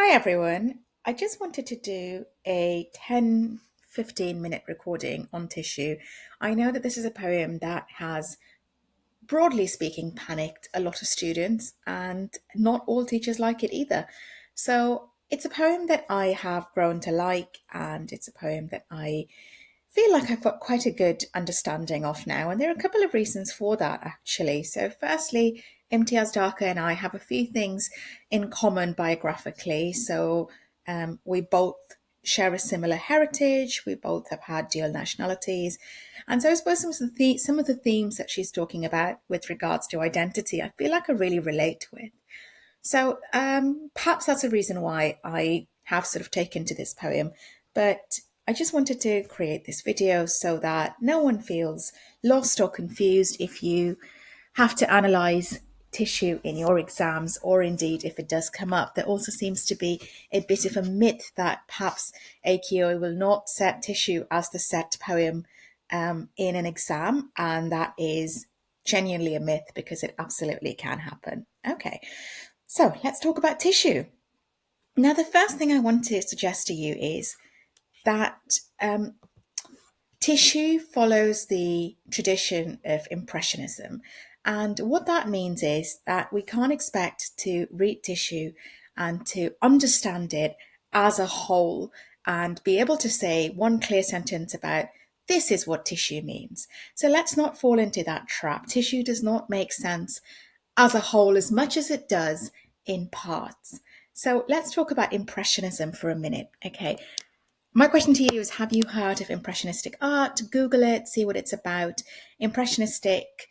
Hi everyone. I just wanted to do a 10-15 minute recording on tissue. I know that this is a poem that has, broadly speaking, panicked a lot of students, and not all teachers like it either. So it's a poem that I have grown to like, and it's a poem that I feel like I've got quite a good understanding of now. And there are a couple of reasons for that, actually. So, firstly, Imtiaz Darka and I have a few things in common biographically. So, we both share a similar heritage. We both have had dual nationalities. And so I suppose some of the themes that she's talking about with regards to identity, I feel like I really relate with. So perhaps that's a reason why I have sort of taken to this poem. But I just wanted to create this video so that no one feels lost or confused if you have to analyze tissue in your exams, or indeed if it does come up. There also seems to be a bit of a myth that perhaps AQA will not set tissue as the set poem in an exam, and that is genuinely a myth because it absolutely can happen. Okay, so let's talk about tissue. Now, the first thing I want to suggest to you is that tissue follows the tradition of Impressionism. And what that means is that we can't expect to read tissue and to understand it as a whole and be able to say one clear sentence about this is what tissue means. So let's not fall into that trap. Tissue does not make sense as a whole as much as it does in parts. So let's talk about Impressionism for a minute. Okay. My question to you is, have you heard of Impressionistic art? Google it, see what it's about. Impressionistic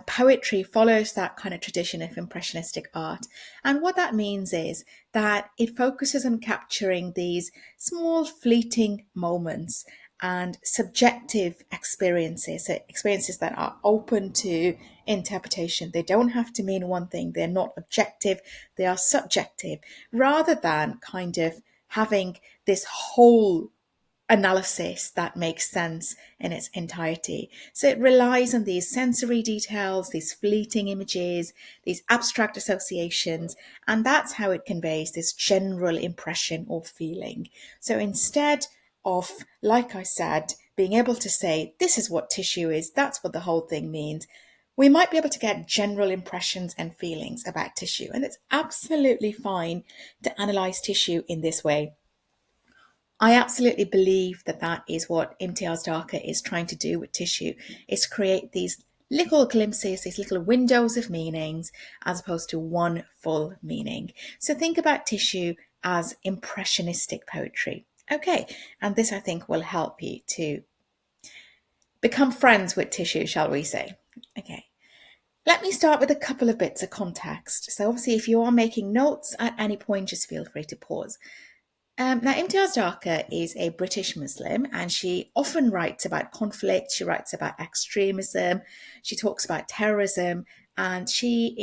poetry follows that kind of tradition of Impressionistic art. And what that means is that it focuses on capturing these small, fleeting moments and subjective experiences, so experiences that are open to interpretation. They don't have to mean one thing, they're not objective, they are subjective, rather than kind of having this whole analysis that makes sense in its entirety. So it relies on these sensory details, these fleeting images, these abstract associations, and that's how it conveys this general impression or feeling. So instead of, like I said, being able to say, this is what tissue is, that's what the whole thing means, we might be able to get general impressions and feelings about tissue. And it's absolutely fine to analyze tissue in this way. I absolutely believe that that is what Imtiaz Darka is trying to do with tissue, is create these little glimpses, these little windows of meanings, as opposed to one full meaning. So think about tissue as impressionistic poetry. Okay, and this I think will help you to become friends with tissue, shall we say. Okay. Let me start with a couple of bits of context. So obviously, if you are making notes at any point, just feel free to pause. Now, Imtiaz Darka is a British Muslim, and she often writes about conflict. She writes about extremism. She talks about terrorism, and she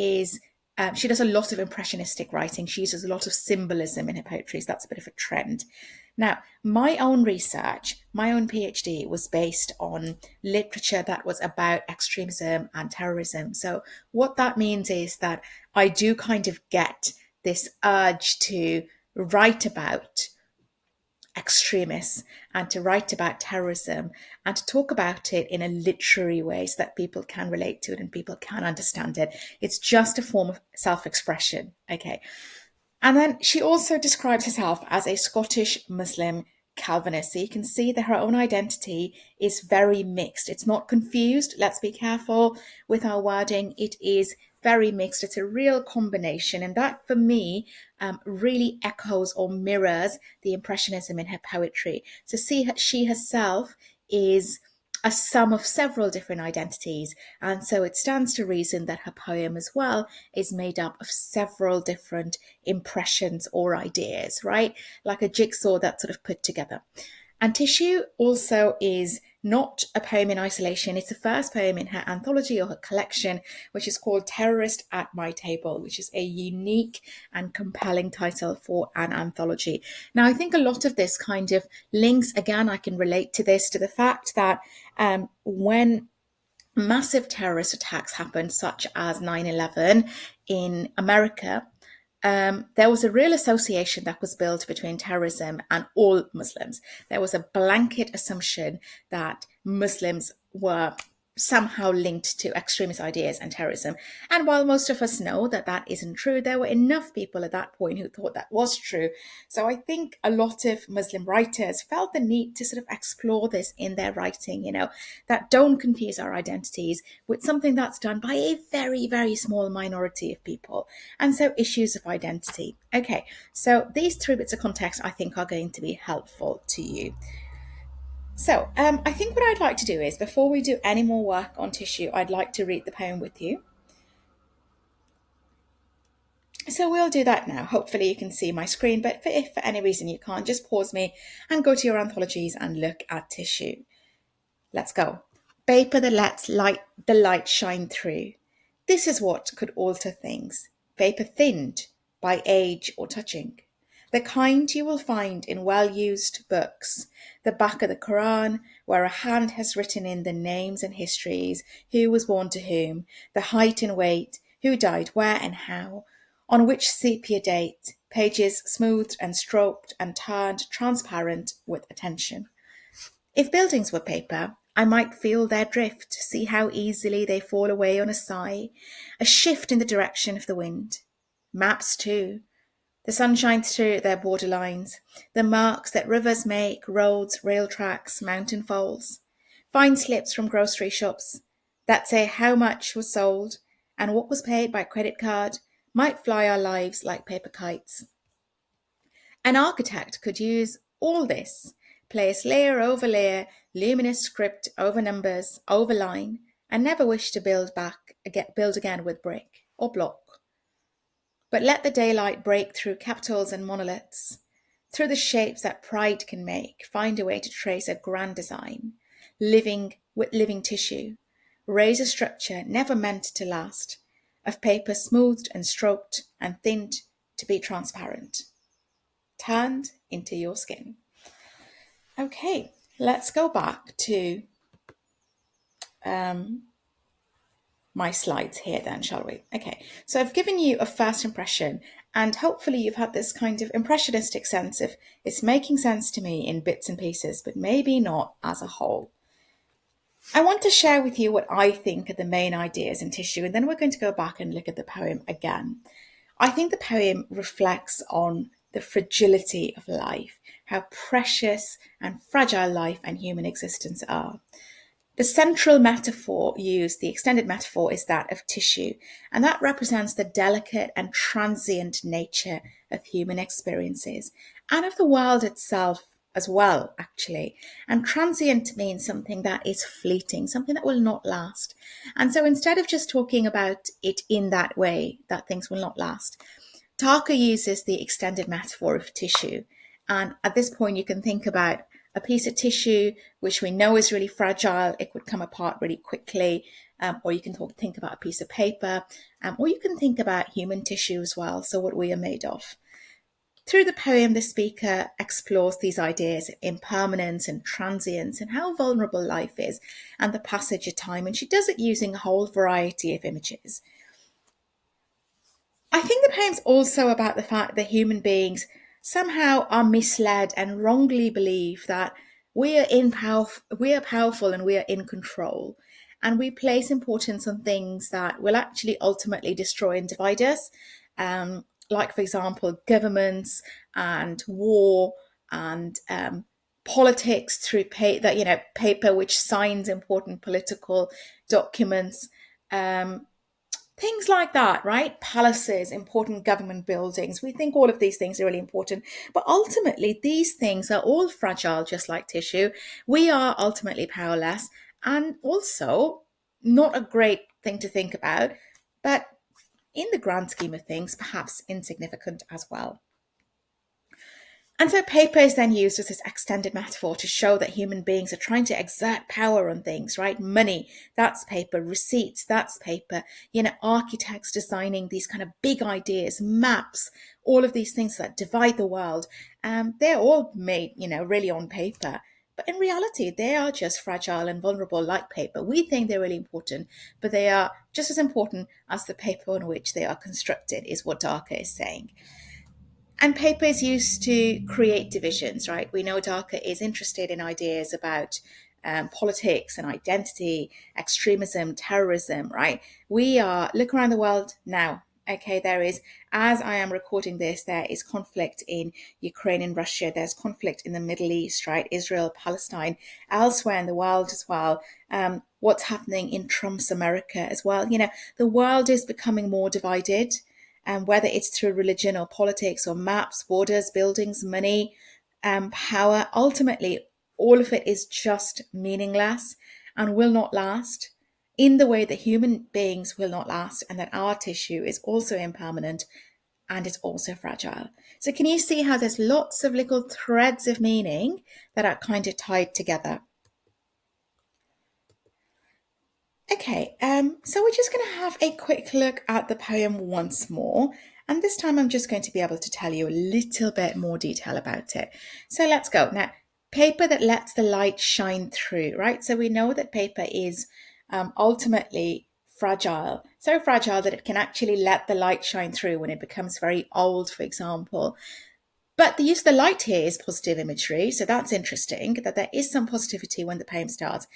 does a lot of impressionistic writing. She uses a lot of symbolism in her poetry. So that's a bit of a trend. Now, my own research, my own PhD was based on literature that was about extremism and terrorism. So what that means is that I do kind of get this urge to write about extremists and to write about terrorism and to talk about it in a literary way so that people can relate to it and people can understand it. It's just a form of self-expression. Okay. And then she also describes herself as a Scottish Muslim Calvinist. So you can see that her own identity is very mixed. It's not confused. Let's be careful with our wording. It is very mixed. It's a real combination. And that, for me, really echoes or mirrors the Impressionism in her poetry. So see, she herself is a sum of several different identities. And so it stands to reason that her poem as well is made up of several different impressions or ideas, right? Like a jigsaw that's sort of put together. And Tissue also is not a poem in isolation. It's the first poem in her anthology or her collection, which is called Terrorist at My Table, which is a unique and compelling title for an anthology. Now, I think a lot of this kind of links, again, I can relate to this, to the fact that when massive terrorist attacks happened, such as 9/11 in America, there was a real association that was built between terrorism and all Muslims. There was a blanket assumption that Muslims were somehow linked to extremist ideas and terrorism. And while most of us know that that isn't true, there were enough people at that point who thought that was true. So I think a lot of Muslim writers felt the need to sort of explore this in their writing, that don't confuse our identities with something that's done by a very, very small minority of people. And so issues of identity. Okay, so these three bits of context I think are going to be helpful to you. So I think what I'd like to do is, before we do any more work on tissue, I'd like to read the poem with you. So we'll do that now. Hopefully you can see my screen, but if for any reason you can't, just pause me and go to your anthologies and look at tissue. Let's go. Paper that lets the light shine through. This is what could alter things. Paper thinned by age or touching. The kind you will find in well-used books, the back of the Quran, where a hand has written in the names and histories, who was born to whom, the height and weight, who died where and how, on which sepia date, pages smoothed and stroked and turned transparent with attention. If buildings were paper, I might feel their drift, see how easily they fall away on a sigh, a shift in the direction of the wind. Maps too. The sun shines through their borderlines, the marks that rivers make, roads, rail tracks, mountain folds. Fine slips from grocery shops that say how much was sold and what was paid by credit card might fly our lives like paper kites. An architect could use all this, place layer over layer, luminous script over numbers, over line, and never wish to build again with brick or block. But let the daylight break through capitals and monoliths, through the shapes that pride can make, find a way to trace a grand design, living with living tissue, raise a structure never meant to last, of paper smoothed and stroked and thinned to be transparent, turned into your skin. Okay, let's go back to my slides here then, shall we? Okay, so I've given you a first impression, and hopefully you've had this kind of impressionistic sense of it's making sense to me in bits and pieces, but maybe not as a whole. I want to share with you what I think are the main ideas in tissue, and then we're going to go back and look at the poem again. I think the poem reflects on the fragility of life, how precious and fragile life and human existence are. The central metaphor used, the extended metaphor, is that of tissue, and that represents the delicate and transient nature of human experiences and of the world itself as well, actually. And transient means something that is fleeting, something that will not last. And so instead of just talking about it in that way, that things will not last, Tarka uses the extended metaphor of tissue. And at this point, you can think about a piece of tissue, which we know is really fragile. It could come apart really quickly. Or you can think about a piece of paper, or you can think about human tissue as well, so what we are made of. Through the poem, the speaker explores these ideas of impermanence and transience and how vulnerable life is and the passage of time. And she does it using a whole variety of images. I think the poem's also about the fact that human beings somehow are misled and wrongly believe that we are powerful and we are in control. And we place importance on things that will actually ultimately destroy and divide us. Like, for example, governments and war and politics through paper which signs important political documents. Things like that, right? Palaces, important government buildings. We think all of these things are really important. But ultimately, these things are all fragile, just like tissue. We are ultimately powerless and also not a great thing to think about, but in the grand scheme of things, perhaps insignificant as well. And so paper is then used as this extended metaphor to show that human beings are trying to exert power on things, right? Money, that's paper. Receipts, that's paper. Architects designing these kind of big ideas, maps, all of these things that divide the world. They're all made, really on paper. But in reality, they are just fragile and vulnerable like paper. We think they're really important, but they are just as important as the paper on which they are constructed, is what Darker is saying. And paper is used to create divisions, right? We know Darker is interested in ideas about politics and identity, extremism, terrorism, right? Look around the world now. Okay, as I am recording this, there is conflict in Ukraine and Russia. There's conflict in the Middle East, right? Israel, Palestine, elsewhere in the world as well. What's happening in Trump's America as well. The world is becoming more divided, and whether it's through religion or politics or maps, borders, buildings, money, power, ultimately, all of it is just meaningless and will not last in the way that human beings will not last, and that our tissue is also impermanent and it's also fragile. So, can you see how there's lots of little threads of meaning that are kind of tied together? Okay, so we're just going to have a quick look at the poem once more. And this time I'm just going to be able to tell you a little bit more detail about it. So let's go. Now, paper that lets the light shine through, right? So we know that paper is ultimately fragile, so fragile that it can actually let the light shine through when it becomes very old, for example. But the use of the light here is positive imagery, so that's interesting, that there is some positivity when the poem starts.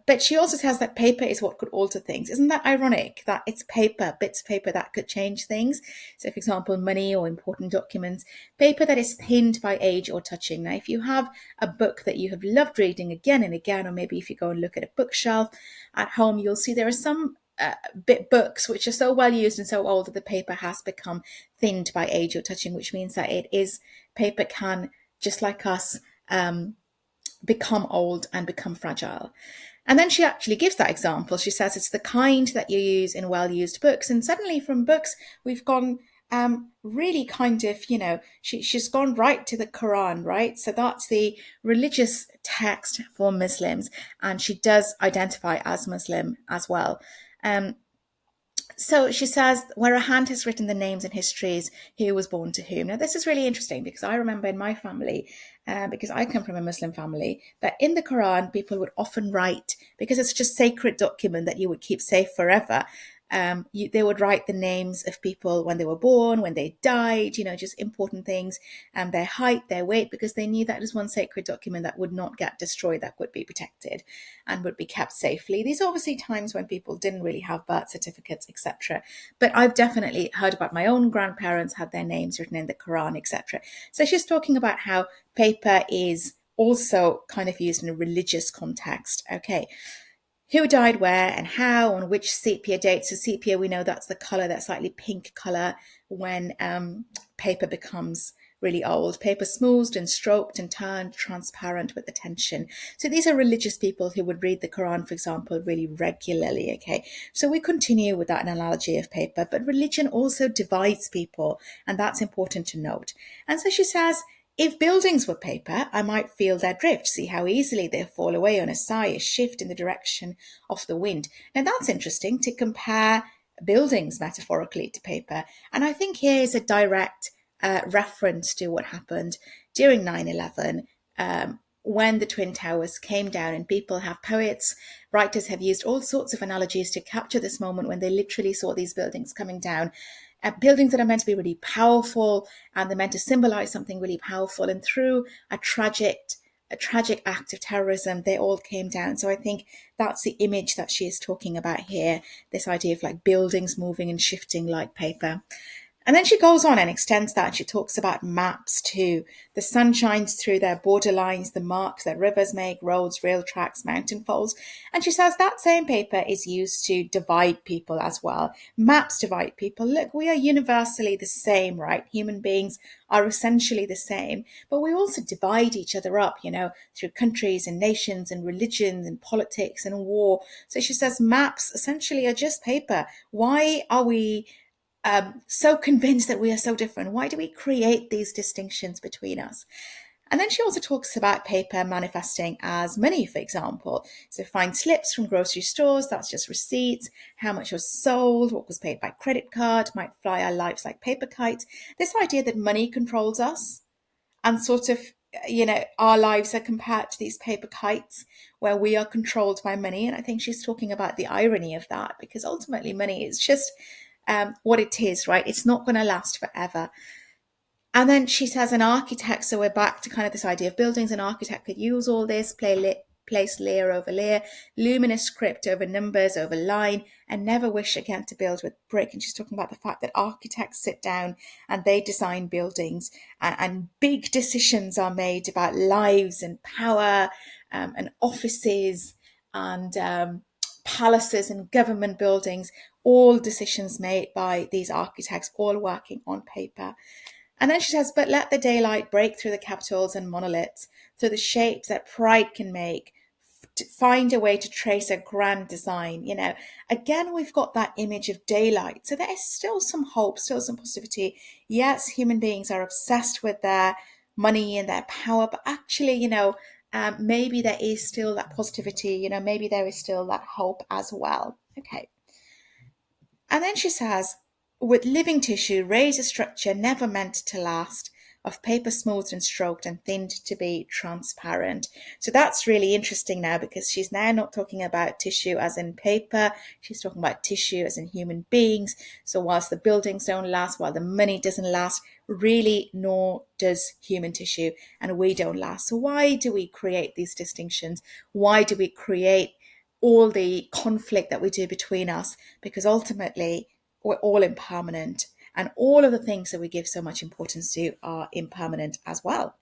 But she also says that paper is what could alter things. Isn't that ironic? That it's paper, bits of paper that could change things. So, for example, money or important documents, paper that is thinned by age or touching. Now, if you have a book that you have loved reading again and again, or maybe if you go and look at a bookshelf at home, you'll see there are some books which are so well used and so old that the paper has become thinned by age or touching, which means that paper can, just like us, become old and become fragile. And then she actually gives that example. She says it's the kind that you use in well-used books. And suddenly from books, we've gone really kind of, she's gone right to the Quran, right? So that's the religious text for Muslims. And she does identify as Muslim as well. So she says, where a hand has written the names and histories, who was born to whom. Now, this is really interesting because I remember in my family, because I come from a Muslim family, that in the Quran, people would often write, because it's just a sacred document that you would keep safe forever. They would write the names of people when they were born, when they died, just important things, their height, their weight, because they knew that was one sacred document that would not get destroyed, that would be protected and would be kept safely. These are obviously times when people didn't really have birth certificates, etc. But I've definitely heard about my own grandparents had their names written in the Quran, etc. So she's talking about how paper is also kind of used in a religious context. Okay. Who died where and how, on which sepia date. So sepia, we know that's the colour, that slightly pink colour when paper becomes really old. Paper smoothed and stroked and turned transparent with attention. So these are religious people who would read the Quran, for example, really regularly, okay? So we continue with that analogy of paper, but religion also divides people, and that's important to note. And so she says, if buildings were paper, I might feel their drift, see how easily they fall away on a sigh, a shift in the direction of the wind. Now that's interesting to compare buildings metaphorically to paper. And I think here is a direct reference to what happened during 9/11, when the Twin Towers came down, and poets, writers have used all sorts of analogies to capture this moment when they literally saw these buildings coming down. Buildings that are meant to be really powerful, and they're meant to symbolize something really powerful. And through a tragic act of terrorism, they all came down. So I think that's the image that she is talking about here, this idea of like buildings moving and shifting like paper. And then she goes on and extends that. She talks about maps too. The sun shines through their borderlines, the marks that rivers make, roads, rail tracks, mountain folds. And she says that same paper is used to divide people as well. Maps divide people. Look, we are universally the same, right? Human beings are essentially the same, but we also divide each other up, through countries and nations and religions and politics and war. So she says maps essentially are just paper. Why are we so convinced that we are so different? Why do we create these distinctions between us? And then she also talks about paper manifesting as money, for example. So find slips from grocery stores, that's just receipts, how much was sold, what was paid by credit card, might fly our lives like paper kites. This idea that money controls us and sort of our lives are compared to these paper kites where we are controlled by money. And I think she's talking about the irony of that, because ultimately money is just what it is, right? It's not going to last forever. And then she says an architect, so we're back to kind of this idea of buildings. An architect could use all this, place layer over layer, luminous script over numbers, over line, and never wish again to build with brick. And she's talking about the fact that architects sit down and they design buildings, and big decisions are made about lives and power, and offices and palaces and government buildings, all decisions made by these architects, all working on paper. And then she says, but let the daylight break through the capitals and monoliths, through the shapes that pride can make, to find a way to trace a grand design. Again, we've got that image of daylight. So there is still some hope, still some positivity. Yes, human beings are obsessed with their money and their power, but actually, maybe there is still that positivity, maybe there is still that hope as well. Okay. And then she says, with living tissue, raise a structure never meant to last, of paper smoothed and stroked and thinned to be transparent. So that's really interesting now, because she's now not talking about tissue as in paper, she's talking about tissue as in human beings. So whilst the buildings don't last, while the money doesn't last, really nor does human tissue, and we don't last. So why do we create these distinctions? Why do we create all the conflict that we do between us? Because ultimately we're all impermanent, and all of the things that we give so much importance to are impermanent as well.